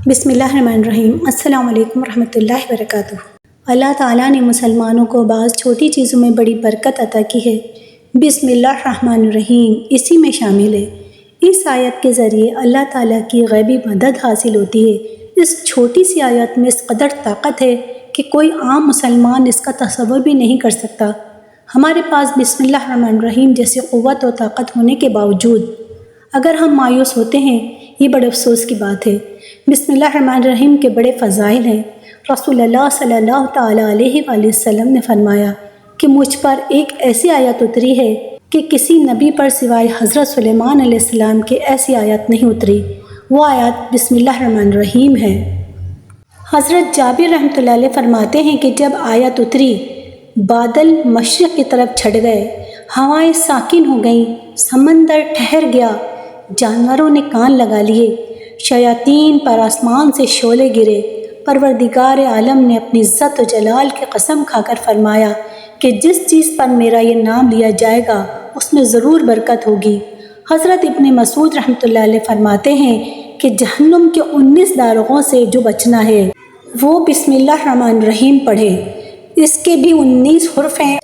بسم اللہ الرحمن الرحیم۔ السلام علیکم ورحمۃ اللہ وبرکاتہ۔ اللہ تعالیٰ نے مسلمانوں کو بعض چھوٹی چیزوں میں بڑی برکت عطا کی ہے۔ بسم اللہ الرحمن الرحیم اسی میں شامل ہے۔ اس آیت کے ذریعے اللہ تعالیٰ کی غیبی مدد حاصل ہوتی ہے۔ اس چھوٹی سی آیت میں اس قدر طاقت ہے کہ کوئی عام مسلمان اس کا تصور بھی نہیں کر سکتا۔ ہمارے پاس بسم اللہ الرحمن الرحیم جیسی قوت و طاقت ہونے کے باوجود اگر ہم مایوس ہوتے ہیں، یہ بڑے افسوس کی بات ہے۔ بسم اللہ الرحمن الرحیم کے بڑے فضائل ہیں۔ رسول اللہ صلی اللہ تعالیٰ علیہ وآلہ وسلم نے فرمایا کہ مجھ پر ایک ایسی آیت اتری ہے کہ کسی نبی پر سوائے حضرت سلیمان علیہ السلام کے ایسی آیت نہیں اتری۔ وہ آیت بسم اللہ الرحمن الرحیم ہے۔ حضرت جابر رحمۃ اللہ علیہ فرماتے ہیں کہ جب آیت اتری، بادل مشرق کی طرف چھٹ گئے، ہوائیں ساکن ہو گئیں، سمندر ٹھہر گیا، جانوروں نے کان لگا لیے، شیاطین پر آسمان سے شعلے گرے۔ پروردگار عالم نے اپنی عزت و جلال کی قسم کھا کر فرمایا کہ جس چیز پر میرا یہ نام لیا جائے گا اس میں ضرور برکت ہوگی۔ حضرت ابن مسعود رحمۃ اللہ علیہ فرماتے ہیں کہ جہنم کے 19 داروغوں سے جو بچنا ہے وہ بسم اللہ الرحمن الرحیم پڑھے۔ اس کے بھی 19 حرف ہیں،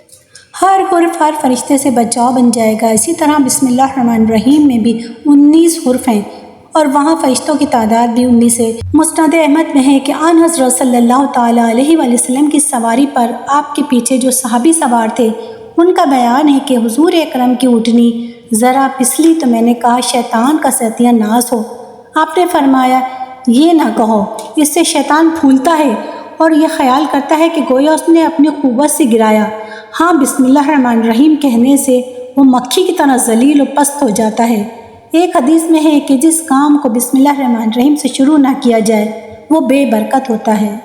ہر حرف ہر فرشتے سے بچاؤ بن جائے گا۔ اسی طرح بسم اللہ الرحمن الرحیم میں بھی 19 حرف ہیں اور وہاں فرشتوں کی تعداد بھی 19 ہے۔ مسند احمد میں ہے کہ آن حضرت صلی اللہ تعالیٰ علیہ وآلہ وسلم کی سواری پر آپ کے پیچھے جو صحابی سوار تھے ان کا بیان ہے کہ حضور اکرم کی اونٹنی ذرا پھسلی تو میں نے کہا شیطان کا ستیہ ناس ہو۔ آپ نے فرمایا یہ نہ کہو، اس سے شیطان پھولتا ہے اور یہ خیال کرتا ہے کہ گویا اس نے اپنی قوت سے گرایا۔ ہاں، بسم اللہ الرحمن الرحیم کہنے سے وہ مکھی کی طرح ذلیل و پست ہو جاتا ہے۔ ایک حدیث میں ہے کہ جس کام کو بسم اللہ الرحمن الرحیم سے شروع نہ کیا جائے وہ بے برکت ہوتا ہے۔